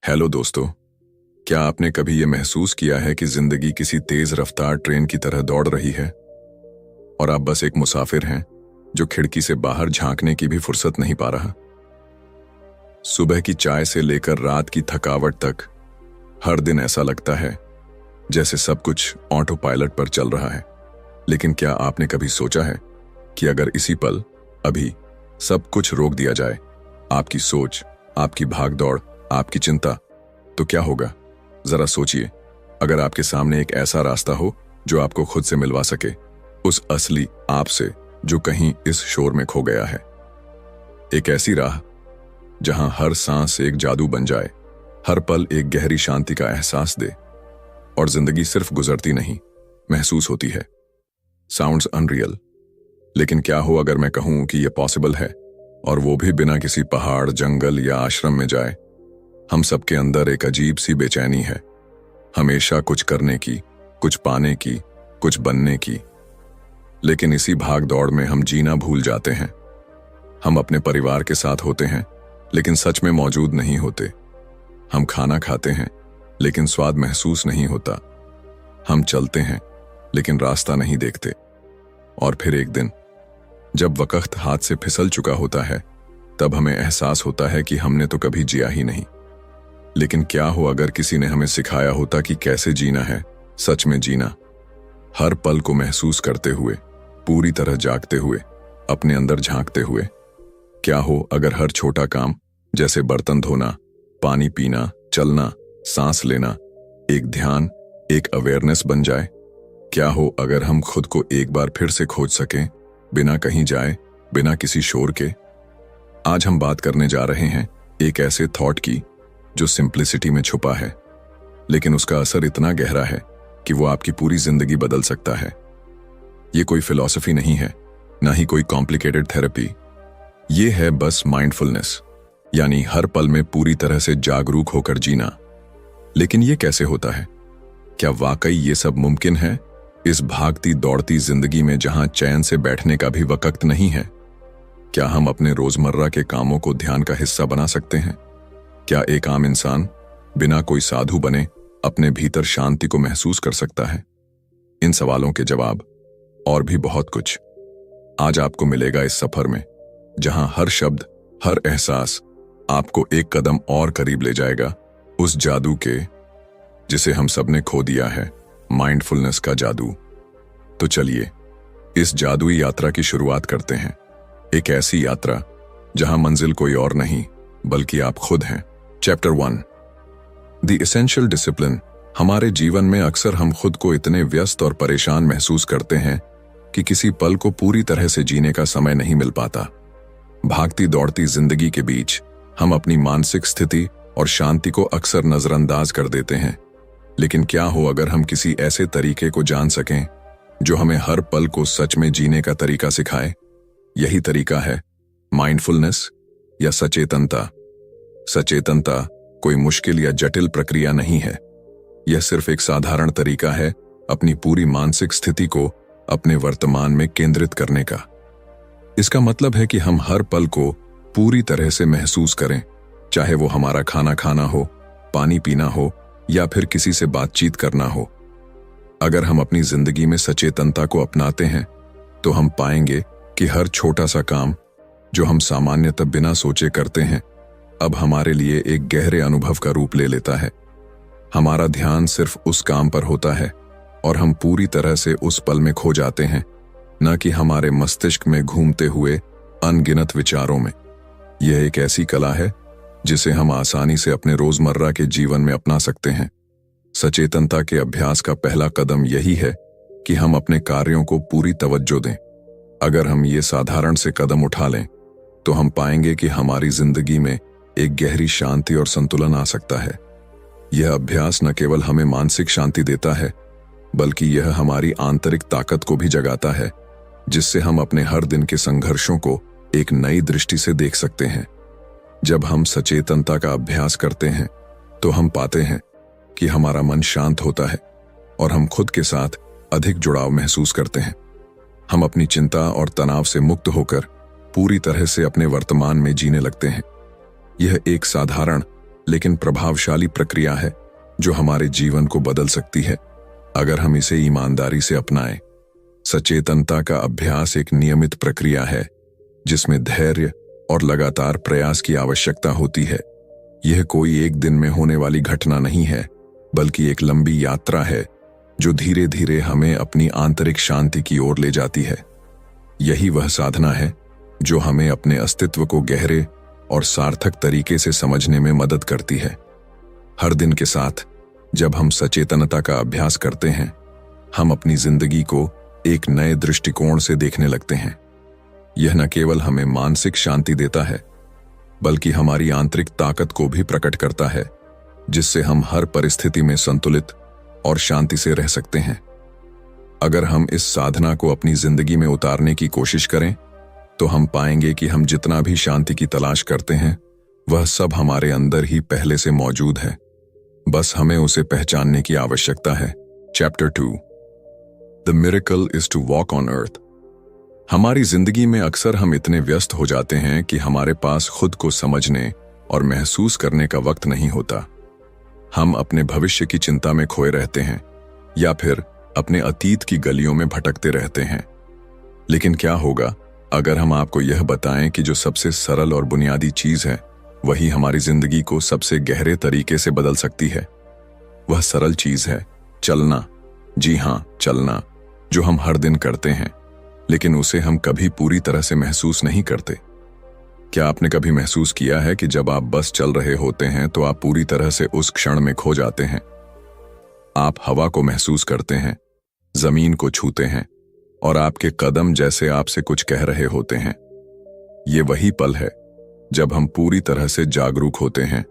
Hello दोस्तों, क्या आपने कभी ये महसूस किया है कि जिंदगी किसी तेज रफ्तार ट्रेन की तरह दौड़ रही है और आप बस एक मुसाफिर हैं जो खिड़की से बाहर झांकने की भी फुर्सत नहीं पा रहा। सुबह की चाय से लेकर रात की थकावट तक हर दिन ऐसा लगता है जैसे सब कुछ ऑटो पायलट पर चल रहा है। लेकिन क्या आपने कभी सोचा है कि अगर इसी पल, अभी, सब कुछ रोक दिया जाए, आपकी सोच, आपकी भागदौड़, आपकी चिंता, तो क्या होगा? जरा सोचिए, अगर आपके सामने एक ऐसा रास्ता हो जो आपको खुद से मिलवा सके, उस असली आप से जो कहीं इस शोर में खो गया है। एक ऐसी राह जहां हर सांस एक जादू बन जाए, हर पल एक गहरी शांति का एहसास दे और जिंदगी सिर्फ गुजरती नहीं, महसूस होती है। साउंड्स अनरियल, लेकिन क्या हो अगर मैं कहूं कि यह पॉसिबल है, और वो भी बिना किसी पहाड़, जंगल या आश्रम में जाए। हम सबके अंदर एक अजीब सी बेचैनी है, हमेशा कुछ करने की, कुछ पाने की, कुछ बनने की। लेकिन इसी भाग दौड़ में हम जीना भूल जाते हैं। हम अपने परिवार के साथ होते हैं लेकिन सच में मौजूद नहीं होते। हम खाना खाते हैं लेकिन स्वाद महसूस नहीं होता। हम चलते हैं लेकिन रास्ता नहीं देखते। और फिर एक दिन जब वक्त हाथ से फिसल चुका होता है, तब हमें एहसास होता है कि हमने तो कभी जिया ही नहीं। लेकिन क्या हो अगर किसी ने हमें सिखाया होता कि कैसे जीना है, सच में जीना, हर पल को महसूस करते हुए, पूरी तरह जागते हुए, अपने अंदर झांकते हुए। क्या हो अगर हर छोटा काम, जैसे बर्तन धोना, पानी पीना, चलना, सांस लेना, एक ध्यान, एक अवेयरनेस बन जाए? क्या हो अगर हम खुद को एक बार फिर से खोज सकें, बिना कहीं जाए, बिना किसी शोर के? आज हम बात करने जा रहे हैं एक ऐसे थॉट की जो सिंप्लिसिटी में छुपा है, लेकिन उसका असर इतना गहरा है कि वो आपकी पूरी जिंदगी बदल सकता है। ये कोई फिलॉसफी नहीं है, ना ही कोई कॉम्प्लिकेटेड थेरेपी। ये है बस माइंडफुलनेस, यानी हर पल में पूरी तरह से जागरूक होकर जीना। लेकिन ये कैसे होता है? क्या वाकई ये सब मुमकिन है इस भागती दौड़ती जिंदगी में, जहां चैन से बैठने का भी वक्त नहीं है? क्या हम अपने रोजमर्रा के कामों को ध्यान का हिस्सा बना सकते हैं? क्या एक आम इंसान बिना कोई साधु बने अपने भीतर शांति को महसूस कर सकता है? इन सवालों के जवाब और भी बहुत कुछ आज आपको मिलेगा इस सफर में, जहां हर शब्द, हर एहसास आपको एक कदम और करीब ले जाएगा उस जादू के जिसे हम सबने खो दिया है, माइंडफुलनेस का जादू। तो चलिए इस जादुई यात्रा की शुरुआत करते हैं। एक ऐसी यात्रा जहां मंजिल कोई और नहीं बल्कि आप खुद हैं। Chapter 1, the essential discipline. हमारे जीवन में अक्सर हम खुद को इतने व्यस्त और परेशान महसूस करते हैं कि किसी पल को पूरी तरह से जीने का समय नहीं मिल पाता। भागती दौड़ती जिंदगी के बीच हम अपनी मानसिक स्थिति और शांति को अक्सर नजरअंदाज कर देते हैं। लेकिन क्या हो अगर हम किसी ऐसे तरीके को जान सकें जो हमें हर पल को सच में जीने का तरीका सिखाए? यही तरीका है माइंडफुलनेस या सचेतनता। सचेतनता कोई मुश्किल या जटिल प्रक्रिया नहीं है। यह सिर्फ एक साधारण तरीका है अपनी पूरी मानसिक स्थिति को अपने वर्तमान में केंद्रित करने का। इसका मतलब है कि हम हर पल को पूरी तरह से महसूस करें, चाहे वो हमारा खाना खाना हो, पानी पीना हो या फिर किसी से बातचीत करना हो। अगर हम अपनी जिंदगी में सचेतनता को अपनाते हैं तो हम पाएंगे कि हर छोटा सा काम जो हम सामान्यतः बिना सोचे करते हैं, अब हमारे लिए एक गहरे अनुभव का रूप ले लेता है। हमारा ध्यान सिर्फ उस काम पर होता है और हम पूरी तरह से उस पल में खो जाते हैं, न कि हमारे मस्तिष्क में घूमते हुए अनगिनत विचारों में। यह एक ऐसी कला है जिसे हम आसानी से अपने रोजमर्रा के जीवन में अपना सकते हैं। सचेतनता के अभ्यास का पहला कदम यही है कि हम अपने कार्यों को पूरी तवज्जो दें। अगर हम ये साधारण से कदम उठा लें तो हम पाएंगे कि हमारी जिंदगी में एक गहरी शांति और संतुलन आ सकता है। यह अभ्यास न केवल हमें मानसिक शांति देता है, बल्कि यह हमारी आंतरिक ताकत को भी जगाता है, जिससे हम अपने हर दिन के संघर्षों को एक नई दृष्टि से देख सकते हैं। जब हम सचेतनता का अभ्यास करते हैं तो हम पाते हैं कि हमारा मन शांत होता है और हम खुद के साथ अधिक जुड़ाव महसूस करते हैं। हम अपनी चिंता और तनाव से मुक्त होकर पूरी तरह से अपने वर्तमान में जीने लगते हैं। यह एक साधारण लेकिन प्रभावशाली प्रक्रिया है जो हमारे जीवन को बदल सकती है अगर हम इसे ईमानदारी से अपनाएं। सचेतनता का अभ्यास एक नियमित प्रक्रिया है जिसमें धैर्य और लगातार प्रयास की आवश्यकता होती है। यह कोई एक दिन में होने वाली घटना नहीं है, बल्कि एक लंबी यात्रा है जो धीरे धीरे हमें अपनी आंतरिक शांति की ओर ले जाती है। यही वह साधना है जो हमें अपने अस्तित्व को गहरे और सार्थक तरीके से समझने में मदद करती है। हर दिन के साथ जब हम सचेतनता का अभ्यास करते हैं, हम अपनी जिंदगी को एक नए दृष्टिकोण से देखने लगते हैं। यह न केवल हमें मानसिक शांति देता है, बल्कि हमारी आंतरिक ताकत को भी प्रकट करता है, जिससे हम हर परिस्थिति में संतुलित और शांति से रह सकते हैं। अगर हम इस साधना को अपनी जिंदगी में उतारने की कोशिश करें, तो हम पाएंगे कि हम जितना भी शांति की तलाश करते हैं, वह सब हमारे अंदर ही पहले से मौजूद है। बस हमें उसे पहचानने की आवश्यकता है। Chapter 2 the miracle is to walk on earth. हमारी जिंदगी में अक्सर हम इतने व्यस्त हो जाते हैं कि हमारे पास खुद को समझने और महसूस करने का वक्त नहीं होता। हम अपने भविष्य की चिंता में खोए रहते हैं या फिर अपने अतीत की गलियों में भटकते रहते हैं। लेकिन क्या होगा अगर हम आपको यह बताएं कि जो सबसे सरल और बुनियादी चीज है, वही हमारी जिंदगी को सबसे गहरे तरीके से बदल सकती है। वह सरल चीज है चलना। जी हां, चलना, जो हम हर दिन करते हैं, लेकिन उसे हम कभी पूरी तरह से महसूस नहीं करते। क्या आपने कभी महसूस किया है कि जब आप बस चल रहे होते हैं तो आप पूरी तरह से उस क्षण में खो जाते हैं? आप हवा को महसूस करते हैं, जमीन को छूते हैं, और आपके कदम जैसे आपसे कुछ कह रहे होते हैं। ये वही पल है जब हम पूरी तरह से जागरूक होते हैं,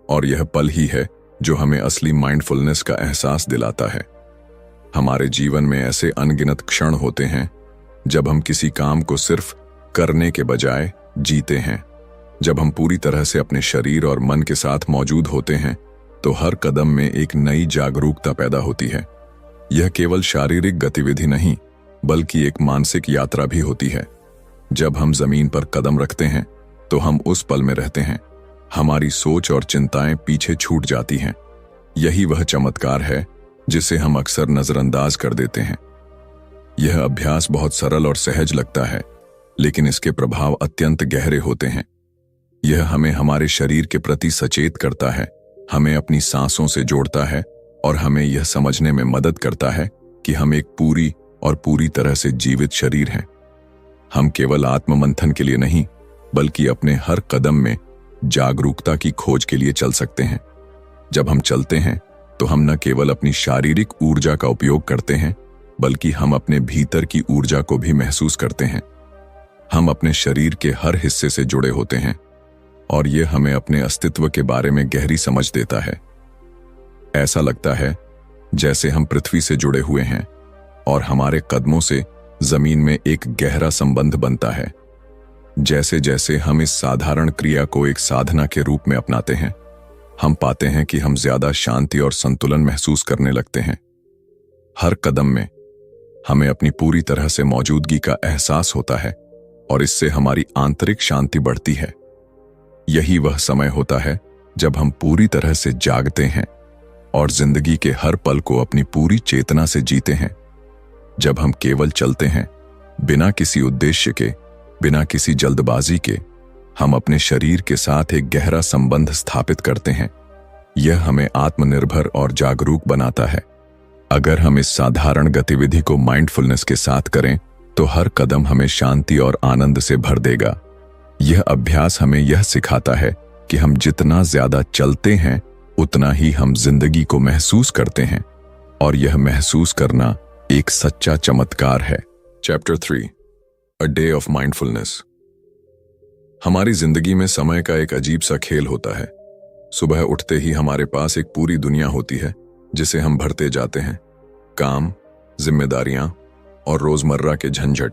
और यह पल ही है जो हमें असली माइंडफुलनेस का एहसास दिलाता है। हमारे जीवन में ऐसे अनगिनत क्षण होते हैं जब हम किसी काम को सिर्फ करने के बजाय जीते हैं। जब हम पूरी तरह से अपने शरीर और मन के साथ मौजूद होते हैं, तो हर कदम में एक नई जागरूकता पैदा होती है। यह केवल शारीरिक गतिविधि नहीं, बल्कि एक मानसिक यात्रा भी होती है। जब हम जमीन पर कदम रखते हैं, तो हम उस पल में रहते हैं। हमारी सोच और चिंताएं पीछे छूट जाती हैं। यही वह चमत्कार है जिसे हम अक्सर नजरअंदाज कर देते हैं। यह अभ्यास बहुत सरल और सहज लगता है, लेकिन इसके प्रभाव अत्यंत गहरे होते हैं। यह हमें हमारे शरीर के प्रति सचेत करता है, हमें अपनी सांसों से जोड़ता है, और हमें यह समझने में मदद करता है कि हम एक पूरी और पूरी तरह से जीवित शरीर हैं। हम केवल आत्ममंथन के लिए नहीं, बल्कि अपने हर कदम में जागरूकता की खोज के लिए चल सकते हैं। जब हम चलते हैं, तो हम न केवल अपनी शारीरिक ऊर्जा का उपयोग करते हैं, बल्कि हम अपने भीतर की ऊर्जा को भी महसूस करते हैं। हम अपने शरीर के हर हिस्से से जुड़े होते हैं, और यह हमें अपने अस्तित्व के बारे में गहरी समझ देता है। ऐसा लगता है जैसे हम पृथ्वी से जुड़े हुए हैं, और हमारे कदमों से जमीन में एक गहरा संबंध बनता है। जैसे जैसे हम इस साधारण क्रिया को एक साधना के रूप में अपनाते हैं, हम पाते हैं कि हम ज्यादा शांति और संतुलन महसूस करने लगते हैं। हर कदम में हमें अपनी पूरी तरह से मौजूदगी का एहसास होता है, और इससे हमारी आंतरिक शांति बढ़ती है। यही वह समय होता है जब हम पूरी तरह से जागते हैं और जिंदगी के हर पल को अपनी पूरी चेतना से जीते हैं। जब हम केवल चलते हैं, बिना किसी उद्देश्य के, बिना किसी जल्दबाजी के, हम अपने शरीर के साथ एक गहरा संबंध स्थापित करते हैं। यह हमें आत्मनिर्भर और जागरूक बनाता है। अगर हम इस साधारण गतिविधि को माइंडफुलनेस के साथ करें, तो हर कदम हमें शांति और आनंद से भर देगा। यह अभ्यास हमें यह सिखाता है कि हम जितना ज्यादा चलते हैं, उतना ही हम जिंदगी को महसूस करते हैं, और यह महसूस करना एक सच्चा चमत्कार है। Chapter 3 a day of mindfulness. हमारी जिंदगी में समय का एक अजीब सा खेल होता है। सुबह उठते ही हमारे पास एक पूरी दुनिया होती है जिसे हम भरते जाते हैं। काम, जिम्मेदारियां और रोजमर्रा के झंझट।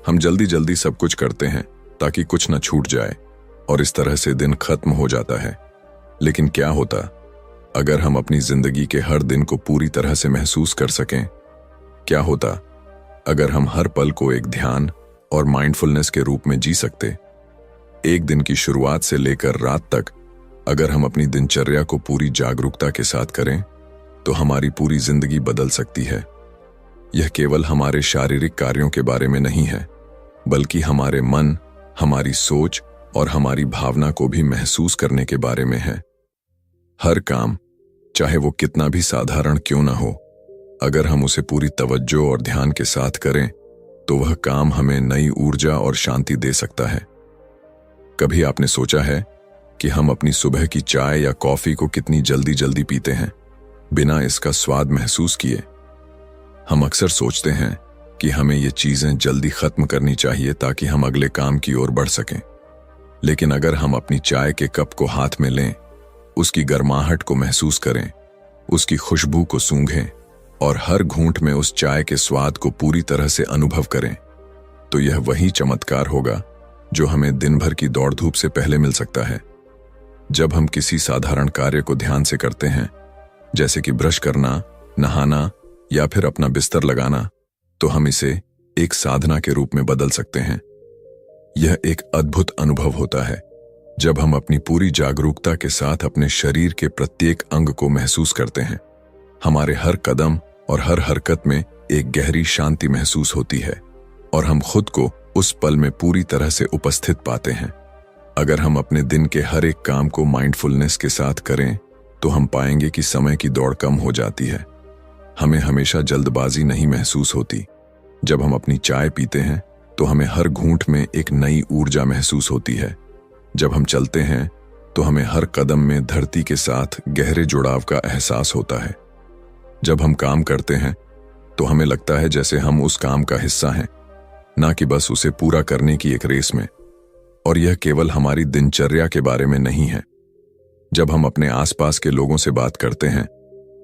हम जल्दी जल्दी सब कुछ करते हैं ताकि कुछ न छूट जाए, और इस तरह से दिन खत्म हो जाता है। लेकिन क्या होता अगर हम अपनी जिंदगी के हर दिन को पूरी तरह से महसूस कर सकें? क्या होता अगर हम हर पल को एक ध्यान और माइंडफुलनेस के रूप में जी सकते? एक दिन की शुरुआत से लेकर रात तक अगर हम अपनी दिनचर्या को पूरी जागरूकता के साथ करें तो हमारी पूरी जिंदगी बदल सकती है। यह केवल हमारे शारीरिक कार्यों के बारे में नहीं है, बल्कि हमारे मन, हमारी सोच और हमारी भावना को भी महसूस करने के बारे में है। हर काम, चाहे वो कितना भी साधारण क्यों ना हो, अगर हम उसे पूरी तवज्जो और ध्यान के साथ करें तो वह काम हमें नई ऊर्जा और शांति दे सकता है। कभी आपने सोचा है कि हम अपनी सुबह की चाय या कॉफी को कितनी जल्दी जल्दी पीते हैं, बिना इसका स्वाद महसूस किए? हम अक्सर सोचते हैं कि हमें ये चीजें जल्दी खत्म करनी चाहिए ताकि हम अगले काम की ओर बढ़ सकें। लेकिन अगर हम अपनी चाय के कप को हाथ में लें, उसकी गर्माहट को महसूस करें, उसकी खुशबू को सूंघें और हर घूंट में उस चाय के स्वाद को पूरी तरह से अनुभव करें, तो यह वही चमत्कार होगा जो हमें दिन भर की दौड़ धूप से पहले मिल सकता है। जब हम किसी साधारण कार्य को ध्यान से करते हैं, जैसे कि ब्रश करना, नहाना या फिर अपना बिस्तर लगाना, तो हम इसे एक साधना के रूप में बदल सकते हैं। यह एक अद्भुत अनुभव होता है जब हम अपनी पूरी जागरूकता के साथ अपने शरीर के प्रत्येक अंग को महसूस करते हैं। हमारे हर कदम और हर हरकत में एक गहरी शांति महसूस होती है और हम खुद को उस पल में पूरी तरह से उपस्थित पाते हैं। अगर हम अपने दिन के हर एक काम को माइंडफुलनेस के साथ करें तो हम पाएंगे कि समय की दौड़ कम हो जाती है। हमें हमेशा जल्दबाजी नहीं महसूस होती। जब हम अपनी चाय पीते हैं तो हमें हर घूंट में एक नई ऊर्जा महसूस होती है। जब हम चलते हैं तो हमें हर कदम में धरती के साथ गहरे जुड़ाव का एहसास होता है। जब हम काम करते हैं तो हमें लगता है जैसे हम उस काम का हिस्सा हैं, ना कि बस उसे पूरा करने की एक रेस में। और यह केवल हमारी दिनचर्या के बारे में नहीं है। जब हम अपने आसपास के लोगों से बात करते हैं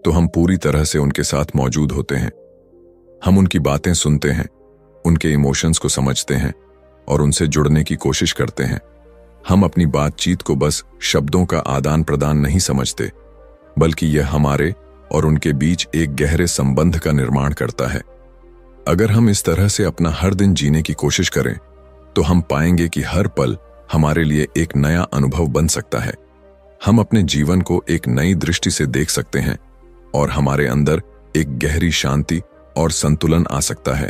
तो हम पूरी तरह से उनके साथ मौजूद होते हैं। हम उनकी बातें सुनते हैं, उनके इमोशंस को समझते हैं और उनसे जुड़ने की कोशिश करते हैं। हम अपनी बातचीत को बस शब्दों का आदान प्रदान नहीं समझते, बल्कि यह हमारे और उनके बीच एक गहरे संबंध का निर्माण करता है। अगर हम इस तरह से अपना हर दिन जीने की कोशिश करें तो हम पाएंगे कि हर पल हमारे लिए एक नया अनुभव बन सकता है। हम अपने जीवन को एक नई दृष्टि से देख सकते हैं और हमारे अंदर एक गहरी शांति और संतुलन आ सकता है।